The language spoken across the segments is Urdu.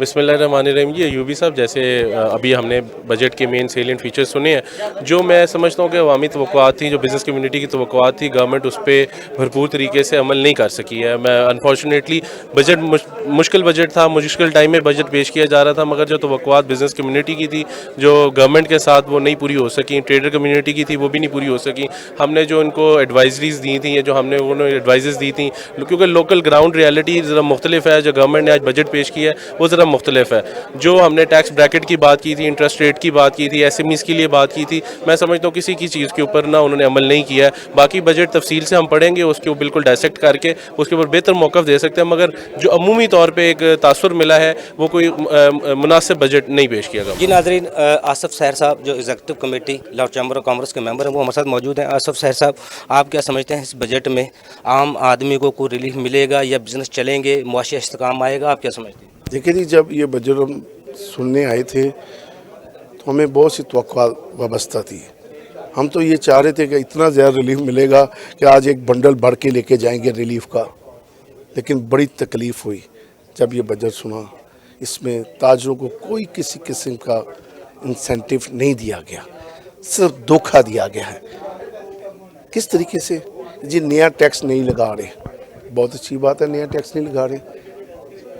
بسم اللہ الرحمن الرحیم. یہ یوبی صاحب جیسے ابھی ہم نے بجٹ کے مین سیلینٹ فیچرز سنے ہیں, جو میں سمجھتا ہوں کہ عوامی توقعات تھیں, جو بزنس کمیونٹی کی توقعات تھی, گورنمنٹ اس پہ بھرپور طریقے سے عمل نہیں کر سکی ہے. میں انفارچونیٹلی بجٹ مشکل بجٹ تھا, مشکل ٹائم میں بجٹ پیش کیا جا رہا تھا, مگر جو توقعات بزنس کمیونٹی کی تھی جو گورنمنٹ کے ساتھ وہ نہیں پوری ہو سکیں, ٹریڈر کمیونٹی کی تھی وہ بھی نہیں پوری ہو سکی. ہم نے جو ان کو ایڈوائزریز دی تھیں, یا جو ہم نے انہوں نے ایڈوائزز دی تھیں, کیونکہ لوکل گراؤنڈ ریالٹی ذرا مختلف ہے. جو گورنمنٹ نے آج بجٹ پیش کیا ہے وہ ذرا مختلف ہے. جو ہم نے ٹیکس بریکٹ کی بات کی تھی, انٹرسٹ ریٹ کی بات کی تھی, ایس ایم ایز کے لیے بات کی تھی, میں سمجھتا ہوں کسی کی چیز کے اوپر نہ انہوں نے عمل نہیں کیا ہے. باقی بجٹ تفصیل سے ہم پڑھیں گے, اس کے بالکل ڈائسیکٹ کر کے اس کے اوپر بہتر موقف دے سکتے ہیں, مگر جو عمومی طور پہ ایک تاثر ملا ہے وہ کوئی مناسب بجٹ نہیں پیش کیا گیا. جی ناظرین, آصف سحر صاحب جو executive committee Lahore chamber of commerce کے ممبر ہیں وہ ہمارے ساتھ موجود ہیں. آصف سحر صاحب, آپ کیا سمجھتے ہیں اس بجٹ میں عام آدمی کو کوئی ریلیف ملے گا یا بزنس چلیں گے, معاشی استحکام آئے گا, آپ کیا سمجھتے ہیں؟ دیکھیں جی, جب یہ بجٹ ہم سننے آئے تھے تو ہمیں بہت سی توقعات وابستہ تھی. ہم تو یہ چاہ رہے تھے کہ اتنا زیادہ ریلیف ملے گا کہ آج ایک بنڈل بڑھ کے لے کے جائیں گے ریلیف کا, لیکن بڑی تکلیف ہوئی جب یہ بجٹ سنا. اس میں تاجروں کو کوئی کسی قسم کا انسینٹیو نہیں دیا گیا, صرف دھوکہ دیا گیا ہے. کس طریقے سے جی نیا ٹیکس نہیں لگا رہے, بہت اچھی بات ہے, نیا ٹیکس نہیں لگا رہے,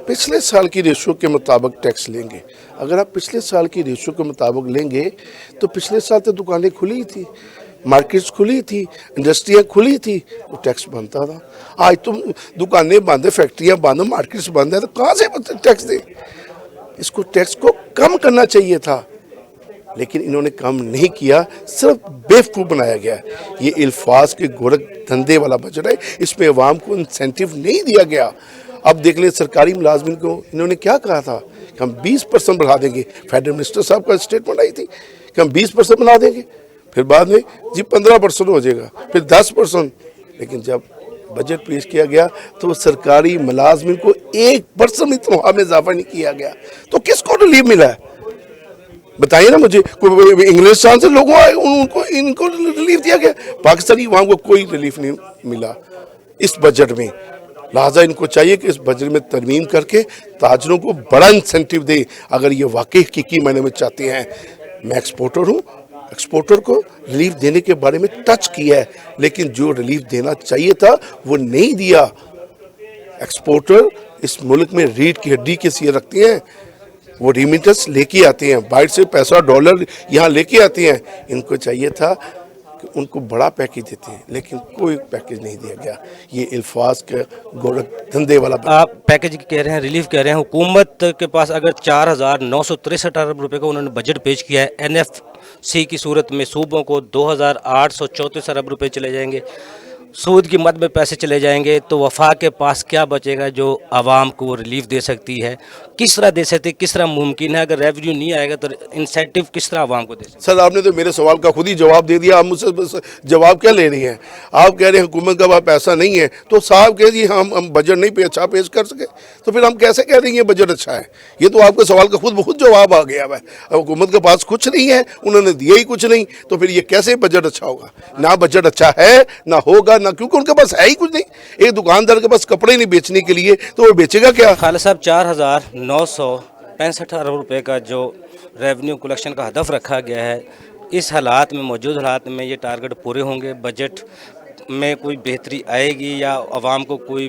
پچھلے سال کی ریشو کے مطابق ٹیکس لیں گے. اگر آپ پچھلے سال کی ریشو کے مطابق لیں گے تو پچھلے سال تو دکانیں کھلی تھی, مارکیٹس کھلی تھی, انڈسٹریاں کھلی تھی, تو ٹیکس بنتا تھا. آج تم دکانیں بند ہیں, فیکٹریاں بند ہیں, مارکیٹس بند ہیں, تو کہاں سے ٹیکس دیں؟ اس کو ٹیکس کو کم کرنا چاہیے تھا, لیکن انہوں نے کم نہیں کیا, صرف بیوقوف بنایا گیا. یہ الفاظ کے گورکھ دھندے والا بجٹ ہے, اس میں عوام کو انسینٹیو نہیں دیا گیا. اب دیکھ لیں سرکاری ملازمین کو انہوں نے کیا کہا تھا کہ ہم 20% بڑھا دیں گے. فیڈرل منسٹر صاحب کا اسٹیٹمنٹ آئی تھی کہ ہم 20% بنا دیں گے, پھر بعد میں جی 15% ہو جائے گا, پھر 10%. لیکن جب بجٹ پیش کیا گیا تو سرکاری ملازمین کو 1% تنخواہ میں اضافہ نہیں کیا گیا. تو کس کو ریلیف ملا ہے بتائیے نا مجھے؟ انگلستان سے لوگوں آئے ان کو ریلیف دیا گیا, پاکستانی عوام کو کوئی ریلیف نہیں ملا اس بجٹ میں. لہٰذا ان کو چاہیے کہ اس بجٹ میں ترمیم کر کے تاجروں کو بڑا انسینٹیو دے اگر یہ واقعی حقیقی معنی میں چاہتے ہیں. میں ایکسپورٹر ہوں, ایکسپورٹر کو ریلیف دینے کے بارے میں ٹچ کیا ہے, لیکن جو ریلیف دینا چاہیے تھا وہ نہیں دیا. ایکسپورٹر اس ملک میں ریڑھ کی ہڈی کے سیے رکھتے ہیں, وہ ریمیٹنس لے کے آتے ہیں, باہر سے پیسہ ڈالر یہاں لے کے آتے ہیں. ان کو چاہیے تھا کہ ان کو بڑا پیکیج دیتے ہیں, لیکن کوئی پیکیج نہیں دیا گیا. یہ الفاظ کے گورکھ دھندے والا آپ پیکیج کہہ رہے ہیں, ریلیف کہہ رہے ہیں. حکومت کے پاس اگر 4,963 ارب روپے کا انہوں نے بجٹ پیش کیا ہے, این ایف سی کی صورت میں صوبوں کو 2,834 ارب روپے چلے جائیں گے, سود کی مد میں پیسے چلے جائیں گے, تو وفاق کے پاس کیا بچے گا جو عوام کو ریلیف دے سکتی ہے؟ کس طرح دے سکتی ہے, کس طرح ممکن ہے؟ اگر ریونیو نہیں آئے گا تو انسینٹیو کس طرح عوام کو دے سکتے؟ سر آپ نے تو میرے سوال کا خود ہی جواب دے دیا, آپ مجھ سے جواب کیا لے رہی ہیں؟ آپ کہہ رہے ہیں حکومت کا پیسہ نہیں ہے, تو صاحب کہہ دیے ہم بجٹ نہیں اچھا پیش کر سکے, تو پھر ہم کیسے کہہ رہے ہیں یہ بجٹ اچھا ہے؟ یہ تو آپ کے سوال کا خود بخود جواب آ گیا ہے. حکومت کے پاس کچھ نہیں ہے, انہوں نے دیا ہی کچھ نہیں, تو پھر یہ کیسے بجٹ اچھا ہوگا؟ نہ بجٹ اچھا ہے نہ ہوگا, نہ کیونکہ ان کے پاس ہے ہی کچھ نہیں. ایک دکاندار کے پاس کپڑے نہیں بیچنے کے لیے تو وہ بیچے گا کیا؟ خالد صاحب, 4,965 ارب روپے کا جو ریونیو کلیکشن کا ہدف رکھا گیا ہے, اس حالات میں, موجود حالات میں یہ ٹارگٹ پورے ہوں گے؟ بجٹ میں کوئی بہتری آئے گی یا عوام کو کوئی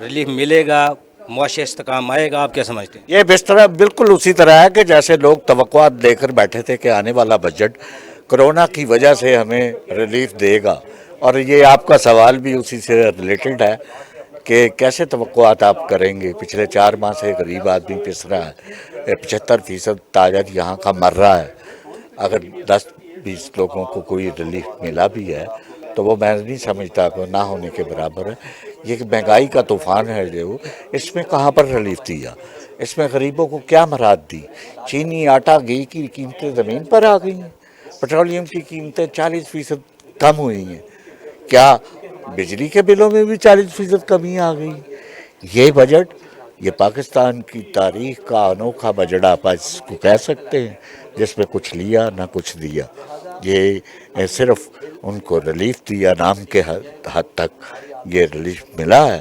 ریلیف ملے گا, معاشی استحکام آئے گا؟ آپ کیا سمجھتے ہیں؟ یہ بستر بالکل اسی طرح ہے کہ جیسے لوگ توقعات لے کر بیٹھے تھے کہ آنے والا بجٹ کرونا کی وجہ سے ہمیں ریلیف دے گا, اور یہ آپ کا سوال بھی اسی سے ریلیٹڈ ہے کہ کیسے توقعات آپ کریں گے. پچھلے 4 ماہ سے غریب آدمی پس رہا ہے, 75% تاجر یہاں کا مر رہا ہے. اگر 10-20 لوگوں کو کوئی ریلیف ملا بھی ہے تو وہ میں نہیں سمجھتا کہ نہ ہونے کے برابر ہے. یہ مہنگائی کا طوفان ہے جو, اس میں کہاں پر ریلیف دیا؟ اس میں غریبوں کو کیا مراد دی؟ چینی, آٹا, گھی کی قیمتیں زمین پر آ گئی ہیں, پیٹرولیم کی قیمتیں 40% کم ہوئی ہیں. کیا بجلی کے بلوں میں بھی 40% کمی آ گئی؟ یہ بجٹ, یہ پاکستان کی تاریخ کا انوکھا بجٹ آپ اس کو کہہ سکتے ہیں, جس میں کچھ لیا نہ کچھ دیا. یہ صرف ان کو ریلیف دیا نام کے حد تک یہ ریلیف ملا ہے.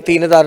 3000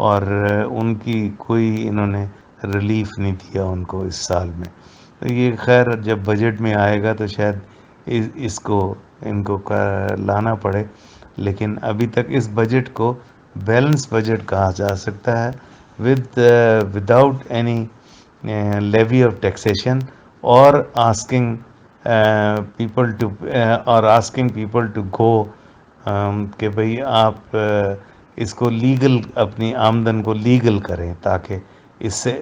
اور ان کی کوئی انہوں نے ریلیف نہیں دیا ان کو اس سال میں. تو یہ خیر جب بجٹ میں آئے گا تو شاید اس کو ان کو لانا پڑے، لیکن ابھی تک اس بجٹ کو بیلنس بجٹ کہا جا سکتا ہے without any levy of taxation اور آسکنگ پیپل ٹو گو کہ بھئی آپ اس کو لیگل اپنی آمدن کو لیگل کریں تاکہ اس سے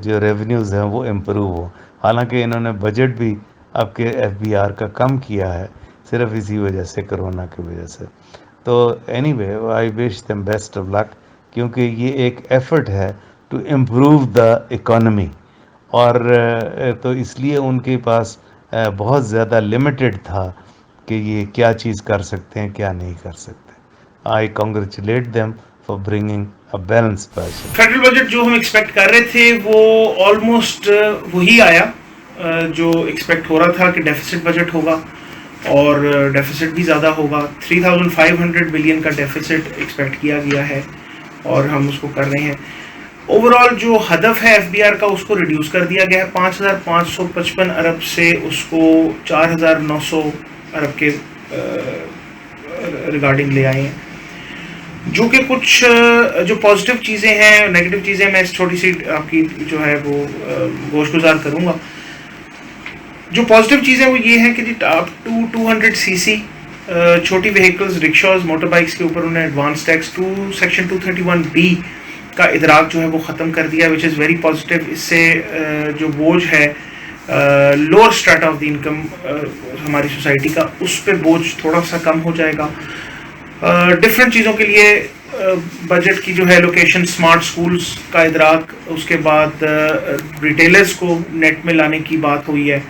جو ریونیوز ہیں وہ امپروو ہو. حالانکہ انہوں نے بجٹ بھی اب کے FBR کا کم کیا ہے صرف اسی وجہ سے، کرونا کی وجہ سے. تو anyway I wish them best of luck, کیونکہ یہ ایک ایفرٹ ہے ٹو امپروو دا اکانومی، اور تو اس لیے ان کے پاس بہت زیادہ لمیٹڈ تھا کہ یہ کیا چیز کر سکتے ہیں کیا نہیں کر سکتے. I congratulate them for bringing a balance budget. Federal budget جو ہم ایکسپیکٹ کر رہے تھے وہ آلموسٹ وہی آیا جو ایکسپیکٹ ہو رہا تھا کہ ڈیفیسٹ بجٹ ہوگا، اور ڈیفیسٹ بھی زیادہ ہوگا. 3500 بلین کا ڈیفیسٹ ایکسپیکٹ کیا گیا ہے اور ہم اس کو کر رہے ہیں. اوور آل جو ہدف ہے FBR کا اس کو ریڈیوس کر دیا گیا ہے 5555 ارب سے اس کو 4900 ارب کے ریگارڈنگ لے آئے ہیں، جو کہ کچھ جو پازیٹیو چیزیں ہیں، نیگیٹو چیزیں میں اس چھوٹی سی آپ کی جو ہے وہ گوش گزار کروں گا. جو پازیٹیو چیزیں وہ یہ ہیں کہ جی اپ ٹو 200 cc چھوٹی وہیکلز، رکشاز، موٹر بائکس کے اوپر انہوں نے ایڈوانس ٹیکس سیکشن 231B کا ادراک جو ہے وہ ختم کر دیا، وچ از ویری پازیٹیو. اس سے جو بوجھ ہے lower strata of the income ہماری سوسائٹی کا، اس پہ بوجھ تھوڑا سا کم ہو جائے گا. ڈفرینٹ چیزوں کے لیے بجٹ کی جو ہے لوکیشن، اسمارٹ سکولز کا ادراک، اس کے بعد ریٹیلرز کو نیٹ میں لانے کی بات ہوئی ہے.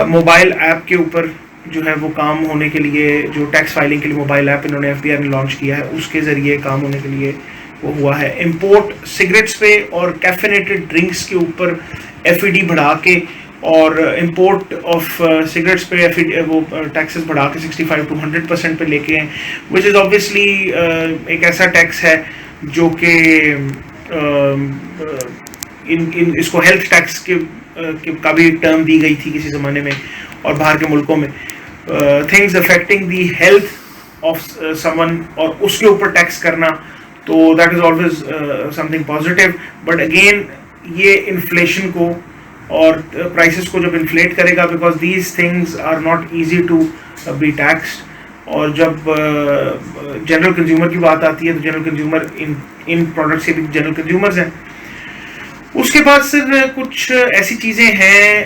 موبائل ایپ کے اوپر جو ہے وہ کام ہونے کے لیے، جو ٹیکس فائلنگ کے لیے موبائل ایپ انہوں نے FBR نے لانچ کیا ہے، اس کے ذریعے کام ہونے کے لیے وہ ہوا ہے. امپورٹ سگریٹس پہ اور کیفینیٹڈ ڈرنکس کے اوپر FED بڑھا کے، اور امپورٹ آف سگریٹس پہ وہ ٹیکسز بڑھا کے 65 to 100% پہ لے کے ہیں، وچ از اوبیسلی ایک ایسا ٹیکس ہے جو کہ اس کو ہیلتھ ٹیکس کا بھی ٹرم دی گئی تھی کسی زمانے میں اور باہر کے ملکوں میں. Things affecting the health of someone اور اس کے اوپر ٹیکس کرنا، تو that is always something positive. But again یہ انفلیشن کو اور پرائسز کو جب انفلیٹ کرے گا، because these things are not easy to be taxed. اور جب جنرل کنزیومر کی بات آتی ہے تو جنرل کنزیومر ان پروڈکٹس کے بھی جنرل کنزیومرز ہیں. اس کے بعد سر کچھ ایسی چیزیں ہیں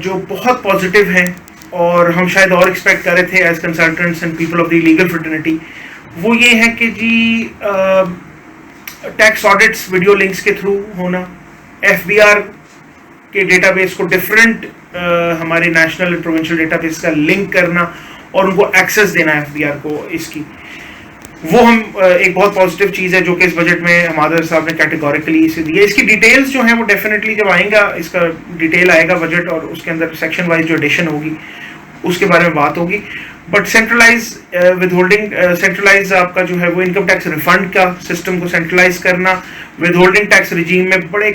جو بہت پازیٹیو ہیں اور ہم شاید اور ایکسپیکٹ کر رہے تھے as consultants and people of the legal fraternity. وہ یہ ہے کہ جی ٹیکس آڈٹس ویڈیو لنکس کے تھرو ہونا، FBR کے ڈیٹا بیس کو ڈفرینٹ ہمارے national and provincial data base کا لنک کرنا اور ان کو ایکسیس دینا FBR کو اس کی، وہ ہم ایک بہت پازیٹیو چیز ہے جو کہ اس بجٹ میں ہمادر صاحب نے کیٹیگوریکلی اسے دی ہے. اس کی ڈیٹیلز جو ہیں وہ ڈیفینیٹلی جب آئیں گا، اس کا ڈیٹیل آئے گا بجٹ اور اس کے اندر سیکشن وائز جو ایڈیشن ہوگی اس کے بارے میں بات ہوگی. But centralize withholding, centralize آپ کا جو ہے وہ انکم ٹیکس ریفنڈ کا سسٹم کو سینٹرلائز کرنا، ود ہولڈنگ ٹیکس ریجیم میں بڑے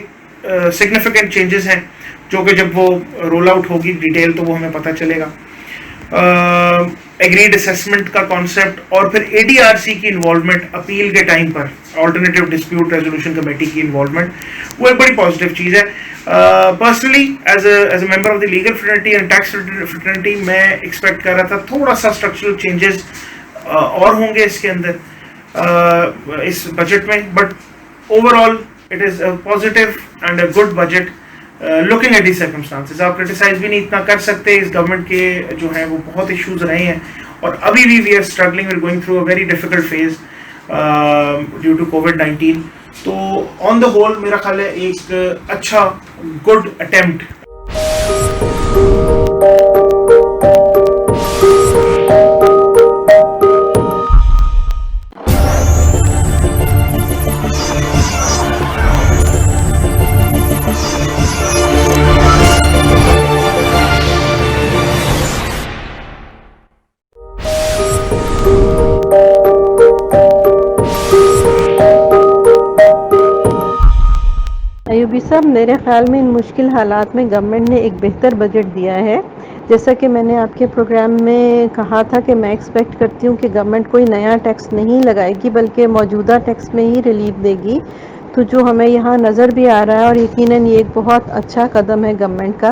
سگنیفیکنٹ چینجز ہیں جو کہ جب وہ رول آؤٹ ہوگی ڈیٹیل تو وہ ہمیں پتہ چلے گا. ایگریڈ اسیسمنٹ کا کانسیپٹ اور پھر ADRC کی انوالومنٹ اپیل کے ٹائم پر، آلٹرنیٹیو ڈسپیوٹ ریزولوشن کمیٹی کی انوالومنٹ، وہ ایک بڑی پازیٹیو چیز ہے. Personally as a member of the legal fraternity and tax fraternity میں ایکسپیکٹ کر رہا تھا تھوڑا سا اسٹرکچرل چینجز اور ہوں گے اس کے اندر اس بجٹ میں. But overall it is a positive and a good budget looking at the circumstances. آپ کرٹیسائز بھی نہیں اتنا کر سکتے، اس گورنمنٹ کے جو ہیں وہ بہت ایشوز رہے ہیں اور ابھی بھی we are struggling, we are going through a very difficult phase due to COVID-19. تو آن دا ہول میرا خیال ہے ایک اچھا گڈ اٹیمپٹ. صاحب میرے خیال میں ان مشکل حالات میں گورنمنٹ نے ایک بہتر بجٹ دیا ہے. جیسا کہ میں نے آپ کے پروگرام میں کہا تھا کہ میں ایکسپیکٹ کرتی ہوں کہ گورنمنٹ کوئی نیا ٹیکس نہیں لگائے گی بلکہ موجودہ ٹیکس میں ہی ریلیف دے گی. تو جو ہمیں یہاں نظر بھی آ رہا ہے اور یقیناً یہ ایک بہت اچھا قدم ہے گورنمنٹ کا.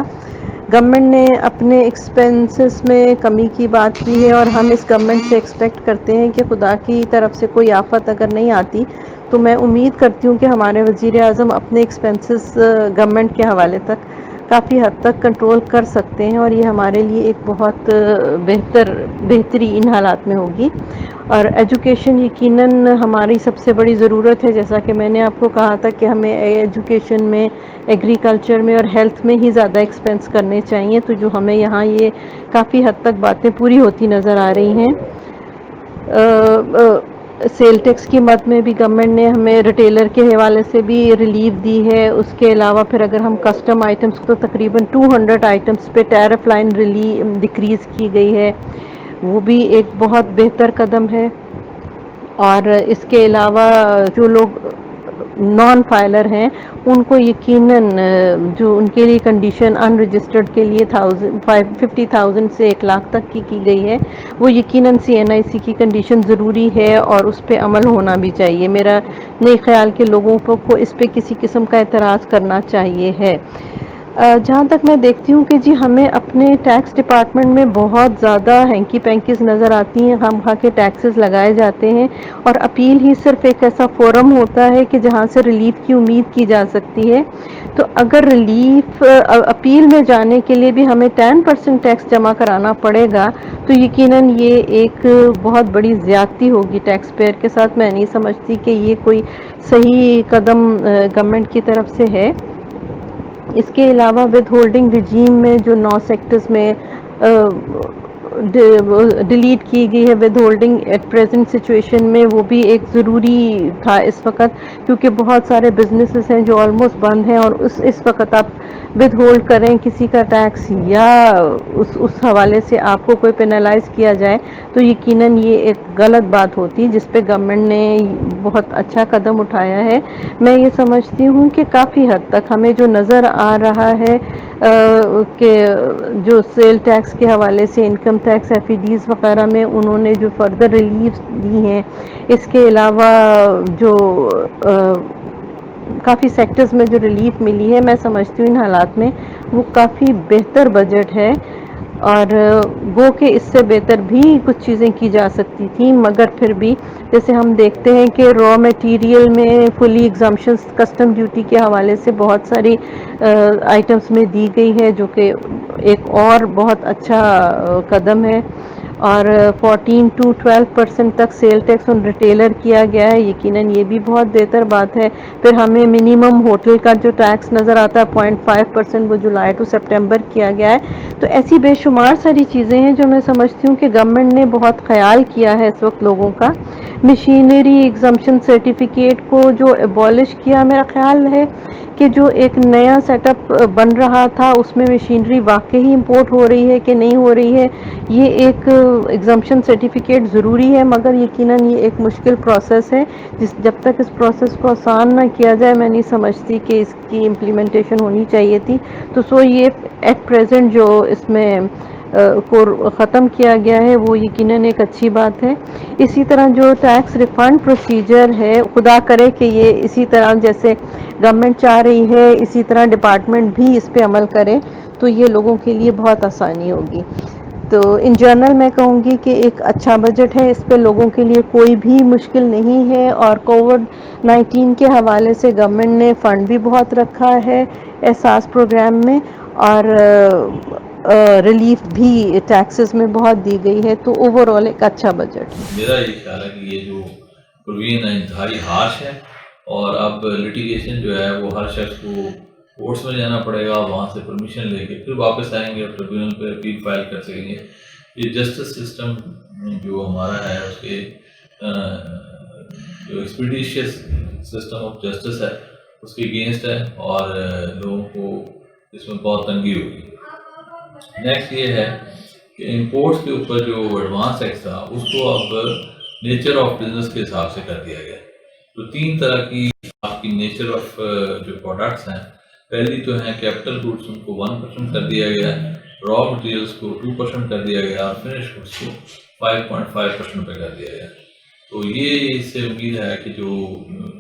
گورنمنٹ نے اپنے ایکسپنسز میں کمی کی بات کی ہے اور ہم اس گورنمنٹ سے ایکسپیکٹ کرتے ہیں کہ خدا کی طرف سے کوئی آفت اگر نہیں آتی تو میں امید کرتی ہوں کہ ہمارے وزیر اعظم اپنے ایکسپنسز گورنمنٹ کے حوالے تک کافی حد تک کنٹرول کر سکتے ہیں اور یہ ہمارے لیے ایک بہت بہتری ان حالات میں ہوگی. اور ایجوکیشن یقیناً ہماری سب سے بڑی ضرورت ہے. جیسا کہ میں نے آپ کو کہا تھا کہ ہمیں ایجوکیشن میں ایگریکلچر میں اور ہیلتھ میں ہی زیادہ ایکسپینس کرنے چاہیے. تو جو ہمیں یہاں یہ کافی حد تک باتیں پوری ہوتی نظر آ رہی ہیں. سیل ٹیکس کی مد میں بھی گورنمنٹ نے ہمیں ریٹیلر کے حوالے سے بھی ریلیف دی ہے. اس کے علاوہ پھر اگر ہم کسٹم آئٹمس تو تقریباً 200 آئٹمس پہ ٹیرف لائن ڈکریز کی گئی ہے. وہ بھی ایک بہت بہتر قدم ہے. اور اس کے علاوہ جو لوگ نان فائلر ہیں ان کو یقیناً جو ان کے لیے کنڈیشن ان رجسٹرڈ کے لیے 50,000 سے 1 لاکھ تک کی گئی ہے وہ یقیناً CNIC کی کنڈیشن ضروری ہے اور اس پہ عمل ہونا بھی چاہیے. میرا نہیں خیال کہ لوگوں کو اس پہ کسی قسم کا اعتراض کرنا چاہیے ہے. جہاں تک میں دیکھتی ہوں کہ جی ہمیں اپنے ٹیکس ڈپارٹمنٹ میں بہت زیادہ ہینکی پینکیز نظر آتی ہیں. ہم وہاں کے ٹیکسز لگائے جاتے ہیں اور اپیل ہی صرف ایک ایسا فورم ہوتا ہے کہ جہاں سے ریلیف کی امید کی جا سکتی ہے. تو اگر ریلیف اپیل میں جانے کے لیے بھی ہمیں 10% ٹیکس جمع کرانا پڑے گا تو یقیناً یہ ایک بہت بڑی زیادتی ہوگی ٹیکس پیئر کے ساتھ. میں نہیں سمجھتی کہ یہ کوئی صحیح قدم گورنمنٹ کی طرف سے ہے. اس کے علاوہ ود ہولڈنگ رجیم میں جو 9 سیکٹرز میں ڈیلیٹ کی گئی ہے withholding at present situation میں وہ بھی ایک ضروری تھا اس وقت کیونکہ بہت سارے بزنسز ہیں جو آلموسٹ بند ہیں اور اس وقت آپ ود ہولڈ کریں کسی کا ٹیکس یا اس حوالے سے آپ کو کوئی پینالائز کیا جائے تو یقیناً یہ ایک غلط بات ہوتی جس پہ گورنمنٹ نے بہت اچھا قدم اٹھایا ہے. میں یہ سمجھتی ہوں کہ کافی حد تک ہمیں جو نظر آ رہا ہے کہ جو سیل ٹیکس کے حوالے سے انکم ٹیکس FEDs وغیرہ میں انہوں نے جو فردر ریلیف دی ہیں. اس کے علاوہ جو کافی سیکٹرز میں جو ریلیف ملی ہے میں سمجھتی ہوں ان حالات میں وہ کافی بہتر بجٹ ہے. اور گو کہ اس سے بہتر بھی کچھ چیزیں کی جا سکتی تھیں مگر پھر بھی جیسے ہم دیکھتے ہیں کہ را میٹیریل میں فلی ایگزمپشنز کسٹم ڈیوٹی کے حوالے سے بہت ساری آئٹمس میں دی گئی ہے جو کہ ایک اور بہت اچھا قدم ہے. اور 14 to 12% تک سیل ٹیکس آن ریٹیلر کیا گیا ہے. یقیناً یہ بھی بہت بہتر بات ہے. پھر ہمیں منیمم ہوٹل کا جو ٹیکس نظر آتا ہے 0.5% وہ جولائی ٹو سپٹمبر کیا گیا ہے. تو ایسی بے شمار ساری چیزیں ہیں جو میں سمجھتی ہوں کہ گورنمنٹ نے بہت خیال کیا ہے اس وقت لوگوں کا. مشینری ایگزمپشن سرٹیفکیٹ کو جو ایبالش کیا میرا خیال ہے کہ جو ایک نیا سیٹ اپ بن رہا تھا اس میں مشینری واقعی امپورٹ ہو رہی ہے کہ نہیں ہو رہی ہے یہ ایک ایگزمپشن سرٹیفکیٹ ضروری ہے مگر یقیناً یہ ایک مشکل پروسیس ہے جب تک اس پروسیس کو آسان نہ کیا جائے میں نہیں سمجھتی کہ اس کی امپلیمنٹیشن ہونی چاہیے تھی. تو یہ ایٹ پریزنٹ جو اس میں کو ختم کیا گیا ہے وہ یقیناً ایک اچھی بات ہے. اسی طرح جو ٹیکس ریفنڈ پروسیجر ہے خدا کرے کہ یہ اسی طرح جیسے گورنمنٹ چاہ رہی ہے اسی طرح ڈپارٹمنٹ بھی اس پہ عمل کرے تو یہ لوگوں کے لیے بہت آسانی ہوگی. تو ان جنرل میں کہوں گی کہ ایک اچھا بجٹ ہے. اس پہ لوگوں کے لیے کوئی بھی مشکل نہیں ہے اور کووڈ-19 کے حوالے سے گورنمنٹ نے فنڈ بھی بہت رکھا ہے احساس پروگرام میں اور ریلیف بھی ٹیکسز میں بہت دی گئی ہے. تو اوور آل ایک اچھا بجٹ ہے. میرا یہ خیال ہے کہ یہ جو پروویژن ہے انتہائی ہارش ہے اور اب لیٹیگیشن جو ہے وہ ہر شخص کو کورٹس میں جانا پڑے گا وہاں سے پرمیشن لے کے پھر واپس آئیں گے اور ٹریبیونل پہ اپیل فائل کر سکیں گے. یہ جسٹس سسٹم جو ہمارا ہے اس کے جو ایکسپیڈیشیس سسٹم آف جسٹس ہے اس کے اگینسٹ ہے اور لوگوں کو اس میں بہت تنگی ہوگی. نیکسٹ یہ ہے کہ امپورٹس کے اوپر جو ایڈوانس ٹیکس تھا اس کو اب نیچر آف بزنس کے حساب سے کر دیا گیا. تو 3 طرح کی آپ کی نیچر آف جو پروڈکٹس ہیں پہلی تو ہیں کیپٹل گوڈس، ان کو 1% کر دیا گیا، را مٹیریلس کو 2% کر دیا گیا اور فنش گوڈس کو 5.5% پہ کر دیا گیا. تو یہ اس سے امید ہے کہ جو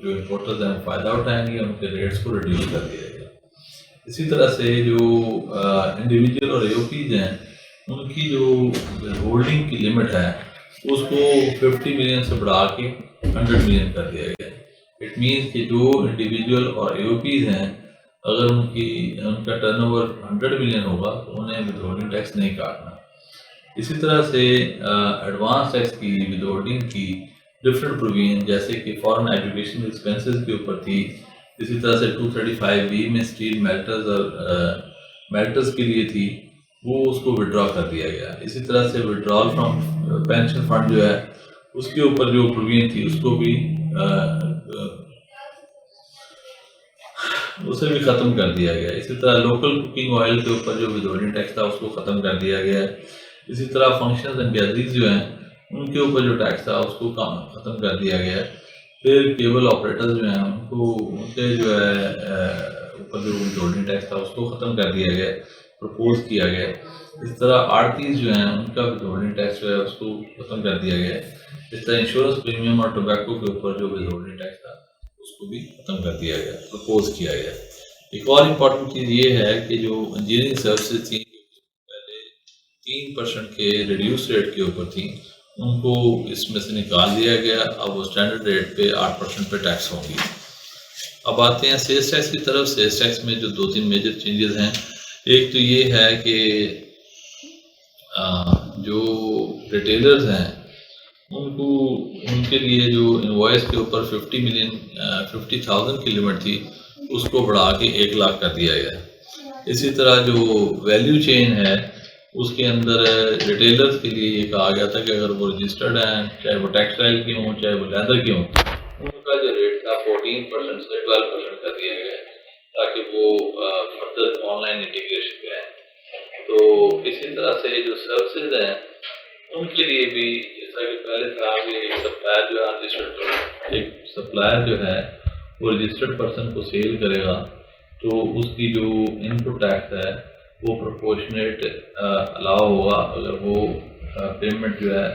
امپورٹرز ہیں فائدہ اٹھائیں گے، ان کے ریٹس کو ریڈیوس کر دیا گیا. اسی طرح سے جو انڈیویجول اور AOPs ہیں ان کی جو ہولڈنگ کی لمٹ ہے اس کو 50 ملین سے بڑھا کے 100 ملین کر دیا گیا. اٹ مینس کہ جو انڈیویجول اور AOPs ہیں اگر ان کا ٹرن اوور 100 ملین ہوگا تو انہیں ود ہولڈنگ ٹیکس نہیں کاٹنا. اسی طرح سے ایڈوانس ٹیکس کی ود ہولڈنگ کی ڈفرینٹ پروویژن جیسے کہ فارن ایجوکیشن ایکسپینسز کے اوپر تھی. اسی طرح سے 235B میں اسٹیل میلٹرز اور میلٹرز کے لیے تھی، وہ اس کو وڈرا کر دیا گیا. اسی طرح سے وڈرال فرام پینشن فنڈ جو ہے اس کے اوپر جو پروویژن تھی اس کو بھی اسے بھی ختم کر دیا گیا. اسی طرح لوکل کوکنگ آئل کے اوپر جو ود ہولڈنگ ٹیکس تھا اس کو ختم کر دیا گیا. اسی طرح فنکشنز اینڈ گیلریز جو ہیں ان کے اوپر جو ٹیکس تھا اس کو ختم کر دیا گیا. پھر کیبل آپریٹرز جو ہیں ان کے جو ہے اوپر جو ود ہولڈنگ ٹیکس تھا اس کو ختم کر دیا گیا، پرپوز کیا گیا. اس طرح آڑتیز جو ہیں ان کا ود ہولڈنگ ٹیکس جو ہے اس کو ختم کر دیا گیا. اس طرح انشورنس پریمیم اور ٹوبیکو کے اوپر جو ود ہولڈنگ ٹیکس تھا اس کو بھی ختم کر دیا گیا، پرپوز کیا گیا. ایک اور امپورٹنٹ چیز یہ ہے کہ جو انجینئرنگ سروسز تھیں پہلے 3% کے ریڈیوس ریٹ کے اوپر تھیں ان کو اس میں سے نکال دیا گیا. اب وہ اسٹینڈرڈ ریٹ پہ 8% پہ ٹیکس ہوں گی. اب آتے ہیں سیلز ٹیکس کی طرف. سیلز ٹیکس میں جو 2-3 میجر چینجز ہیں، ایک تو یہ ہے کہ جو ریٹیلرز ہیں ان کے لیے جو انوائس کے اوپر 50,000 کی لمٹ تھی اس کو بڑھا کے 1 لاکھ کر دیا گیا. اسی طرح جو ویلیو چین ہے اس کے اندر ریٹیلرز کے لیے یہ کہا گیا تھا کہ اگر وہ رجسٹرڈ ہیں، چاہے وہ ٹیکسٹائل کے ہوں چاہے وہ لیدر کے ہوں، ان کا جو ریٹ تھا 14% سے 12% کر دیا گیا تاکہ وہ فردر آن لائن انٹیگریشن پہ آئیں. تو اسی طرح سے جو سروسز ہیں ان کے لیے بھی جیسا کہ پہلے تھا کہ ایک سپلائر جو ہے ایک سپلائر جو ہے وہ رجسٹرڈ پرسن کو سیل کرے گا تو اس کی جو ان پٹ ٹیکس ہے وہ پروپورشنیٹ الاؤ ہوگا. اگر وہ پیمنٹ جو ہے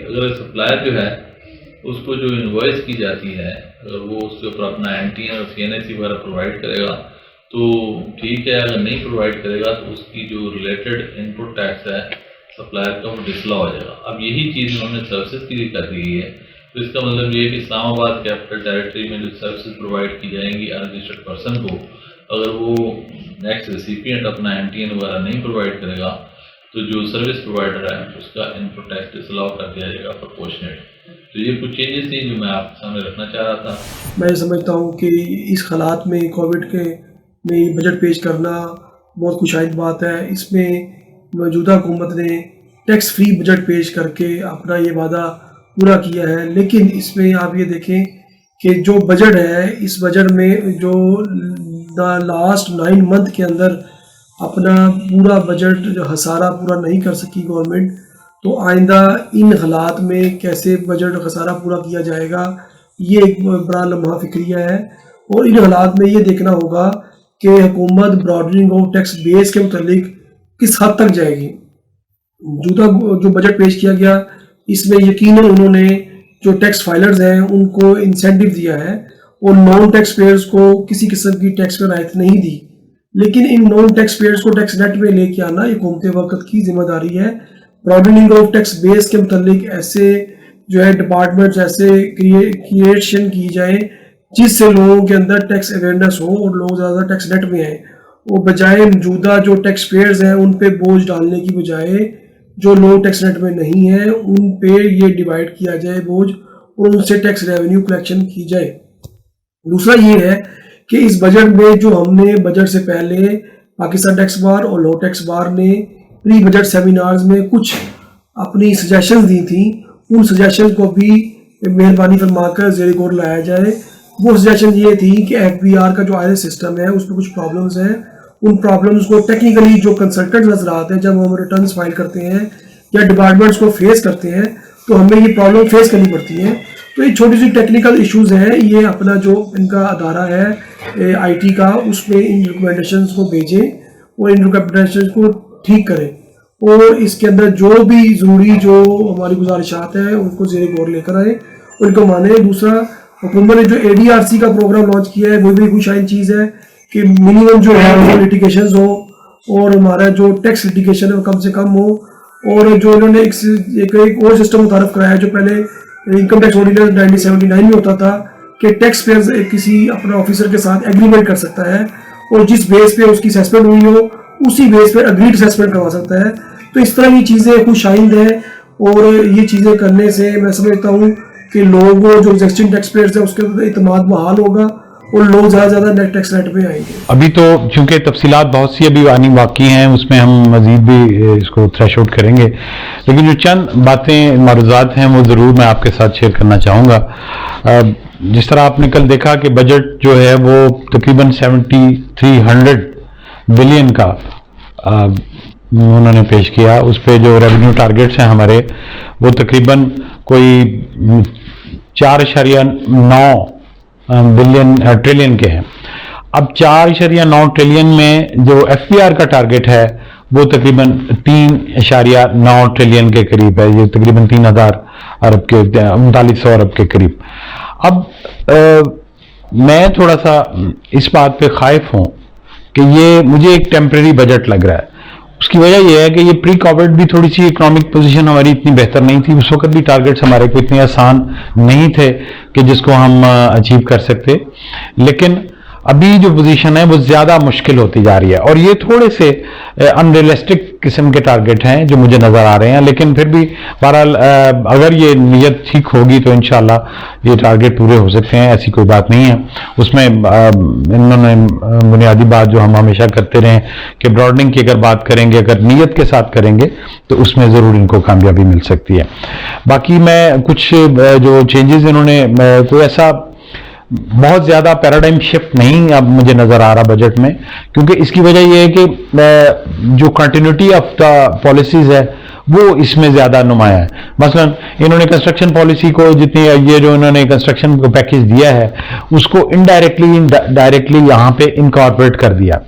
اگر سپلائر جو ہے اس کو جو انوائس کی جاتی ہے اگر وہ اس کے اوپر اپنا NTN اور CNSE وغیرہ پرووائڈ کرے گا تو ٹھیک ہے، اگر نہیں پرووائڈ کرے گا تو اس کی جو ریلیٹڈ ان پٹ ٹیکس ہے سپلائر کا وہ ڈسلا ہو جائے گا. اب یہی چیز انہوں نے سروسز کے لیے کر دی ہے. تو اس کا مطلب یہ ہے کہ اسلام آباد کیپٹل ٹیریٹری میں جو سروسز پرووائڈ کی جائیں گی انرجسٹرڈ پرسن کو، اگر وہ نیکسٹ ریسیپینٹ اپنا NTN وغیرہ نہیں پرووائڈ کرے گا تو جو سروس پرووائڈر ہے اس کا ان پٹ ٹیکس ڈسلاؤ کر دیا جائے گا پرپورشنیٹ. تو یہ کچھ چینجز تھیں جو میں آپ کے سامنے رکھنا چاہ رہا تھا. میں سمجھتا ہوں کہ اس حالات میں کووڈ کے میں بجٹ پیش کرنا بہت خوشائند بات ہے. اس میں موجودہ حکومت نے ٹیکس فری بجٹ پیش کر کے اپنا یہ وعدہ پورا کیا ہے، لیکن اس میں آپ یہ دیکھیں کہ جو بجٹ ہے اس بجٹ میں جو لاسٹ 9 منتھ کے اندر اپنا پورا بجٹ جو خسارہ پورا نہیں کر سکی گورنمنٹ، تو آئندہ ان حالات میں کیسے بجٹ خسارہ پورا کیا جائے گا یہ ایک بڑا لمحہ فکریہ ہے. اور ان حالات میں یہ دیکھنا ہوگا کہ حکومت براڈنگ آف ٹیکس بیس کے متعلق کس حد تک جائے گی. جو بجٹ پیش کیا گیا اس میں یقیناً انہوں نے جو ٹیکس فائلرز ہیں ان کو انسینٹیو دیا ہے اور نان ٹیکس پیئرز کو کسی قسم کی ٹیکس میں رعایت نہیں دی. لیکن ان نان ٹیکس پیئرز کو ٹیکس نیٹ میں لے کے آنا یہ حکومت وقت کی ذمہ داری ہے. براڈننگ آف ٹیکس بیس کے متعلق ایسے جو ہے ڈپارٹمنٹس ایسے کریشن کی جائیں جس سے لوگوں کے اندر ٹیکس اویئرنیس ہو اور لوگ زیادہ ٹیکس نیٹ میں آئیں، اور بجائے موجودہ جو ٹیکس پیئرز ہیں ان پہ بوجھ ڈالنے کی بجائے جو لوگ ٹیکس نیٹ میں نہیں ہیں ان پہ یہ ڈیوائڈ کیا جائے بوجھ اور ان سے ٹیکس ریونیو کلیکشن کی جائے. دوسرا یہ ہے کہ اس بجٹ میں جو ہم نے بجٹ سے پہلے پاکستان ٹیکس بار اور لا ٹیکس بار نے پری بجٹ سیمینارز میں کچھ اپنی سجیشنز دی تھیں، ان سجیشن کو بھی مہربانی فرما کر زیر غور لایا جائے. وہ سجیشن یہ تھی کہ FBR کا جو آئرس سسٹم ہے اس پہ کچھ پرابلمز ہیں. ان پرابلمز کو ٹیکنیکلی جو کنسلٹنٹ نظرات ہیں جب ہم ریٹرنز فائل کرتے ہیں یا ڈپارٹمنٹس کو فیس کرتے ہیں تو ہمیں یہ پرابلم فیس کرنی پڑتی ہیں. تو یہ چھوٹی سی ٹیکنیکل ایشوز ہیں, یہ اپنا جو ان کا ادارہ ہے آئی ٹی کا, اس میں ان ریکمنڈیشنز کو بھیجیں اور ان ریکمنڈیشنز کو ٹھیک کریں, اور اس کے اندر جو بھی ضروری جو ہماری گزارشات ہیں ان کو زیر غور لے کر آئیں, ان کو مانیں. دوسرا, حکومت نے جو ADRC کا پروگرام لانچ کیا ہے وہ بھی خوش آئند چیز ہے کہ منیمم جو ہے وہ لٹیگیشنز ہو, اور ہمارا جو ٹیکس لٹیگیشن ہے وہ کم سے کم ہو. اور جو انہوں نے ایک اور سسٹم متعارف کرایا ہے جو پہلے انکم ٹیکس آرڈیننس 1979 میں ہوتا تھا کہ ٹیکس پیئر کسی اپنا آفیسر کے ساتھ ایگریمنٹ کر سکتا ہے, اور جس بیس پہ اس کی اسیسمنٹ ہوئی ہو اسی بیس پہ اگریڈ اسیسمنٹ کروا سکتا ہے. تو اس طرح کی چیزیں خوش آئند ہیں, اور یہ چیزیں کرنے سے میں سمجھتا ہوں کہ لوگوں جو ایگزسٹنگ ٹیکس پیئرز ہیں اس کے اعتماد بحال ہوگا, اور لوگ زیادہ سے زیادہ نیٹ ٹیکس ریٹ پہ آئیں گے. ابھی تو چونکہ تفصیلات بہت سی ابھی آنی باقی ہیں, اس میں ہم مزید بھی اس کو تھریش آؤٹ کریں گے, لیکن جو چند باتیں معروضات ہیں وہ ضرور میں آپ کے ساتھ شیئر کرنا چاہوں گا. جس طرح آپ نے کل دیکھا کہ بجٹ جو ہے وہ تقریباً 7300 بلین کا انہوں نے پیش کیا. اس پہ جو ریونیو ٹارگیٹس ہیں ہمارے وہ تقریباً کوئی 4.9 ٹریلین کے ہیں. اب 4.9 ٹریلین میں جو FPR کا ٹارگیٹ ہے وہ تقریباً 3.9 ٹریلین کے قریب ہے, یہ تقریباً 3000 ارب کے 3900 ارب کے قریب. اب میں تھوڑا سا اس بات پہ خائف ہوں کہ یہ مجھے ایک ٹیمپریری بجٹ لگ رہا ہے. اس کی وجہ یہ ہے کہ یہ پری کووڈ بھی تھوڑی سی اکنامک پوزیشن ہماری اتنی بہتر نہیں تھی, اس وقت بھی ٹارگیٹس ہمارے کو اتنے آسان نہیں تھے کہ جس کو ہم اچیو کر سکتے. لیکن ابھی جو پوزیشن ہے وہ زیادہ مشکل ہوتی جا رہی ہے, اور یہ تھوڑے سے ان ریئلسٹک قسم کے ٹارگیٹ ہیں جو مجھے نظر آ رہے ہیں. لیکن پھر بھی بہرحال اگر یہ نیت ٹھیک ہوگی تو انشاءاللہ یہ ٹارگیٹ پورے ہو سکتے ہیں, ایسی کوئی بات نہیں ہے. اس میں انہوں نے بنیادی بات جو ہم ہمیشہ کرتے رہے کہ براڈننگ کی اگر بات کریں گے, اگر نیت کے ساتھ کریں گے تو اس میں ضرور ان کو کامیابی مل سکتی ہے. باقی میں کچھ جو چینجز انہوں نے, کوئی ایسا بہت زیادہ پیراڈائم شفٹ نہیں اب مجھے نظر آ رہا بجٹ میں, کیونکہ اس کی وجہ یہ ہے کہ جو کنٹینیوٹی آف دا پالیسیز ہے وہ اس میں زیادہ نمایاں ہے. مثلا انہوں نے کنسٹرکشن پالیسی کو جتنی یہ جو انہوں نے کنسٹرکشن کو پیکیج دیا ہے اس کو ڈائریکٹلی یہاں پہ انکارپوریٹ کر دیا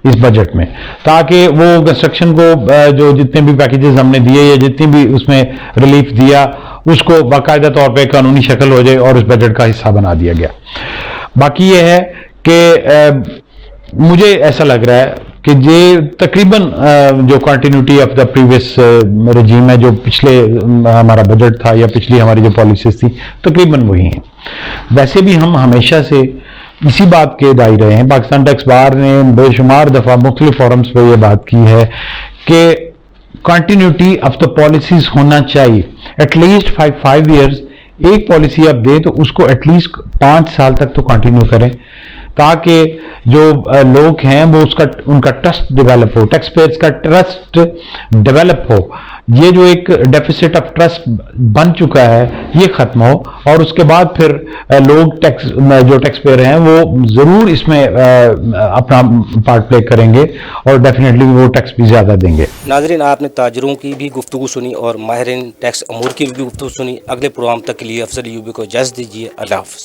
اس بجٹ میں, تاکہ وہ کنسٹرکشن کو جو جتنے بھی پیکیجز ہم نے دیے یا جتنی بھی اس میں ریلیف دیا اس کو باقاعدہ طور پہ قانونی شکل ہو جائے اور اس بجٹ کا حصہ بنا دیا گیا. باقی یہ ہے کہ مجھے ایسا لگ رہا ہے کہ یہ تقریباً جو کنٹینیوٹی آف دا پریویس رجیم ہے, جو پچھلے ہمارا بجٹ تھا یا پچھلی ہماری جو پالیسیز تھی تقریباً وہی ہیں. ویسے بھی ہم ہمیشہ سے اسی بات کے دائی رہے ہیں. پاکستان ٹیکس بار نے بے شمار دفعہ مختلف فورمز پہ یہ بات کی ہے کہ کنٹینیوٹی آف دا پالیسیز ہونا چاہیے. ایٹ لیسٹ 5 ایئرز ایک پالیسی آپ دیں تو اس کو ایٹ لیسٹ 5 سال تک تو کنٹینیو کریں, تاکہ جو لوگ ہیں وہ ان کا ٹرسٹ ڈیولپ ہو, ٹیکس پیئرز کا ٹرسٹ ڈیولپ ہو. یہ جو ایک ڈیفیسٹ آف ٹرسٹ بن چکا ہے یہ ختم ہو, اور اس کے بعد پھر لوگ جو ٹیکس پیئر ہیں وہ ضرور اس میں اپنا پارٹ پلے کریں گے اور ڈیفینیٹلی وہ ٹیکس بھی زیادہ دیں گے. ناظرین, آپ نے تاجروں کی بھی گفتگو سنی اور ماہرین ٹیکس امور کی بھی گفتگو سنی. اگلے پروگرام تک کے لیے افضل ایوبی کو اجازت دیجیے. اللہ حافظ.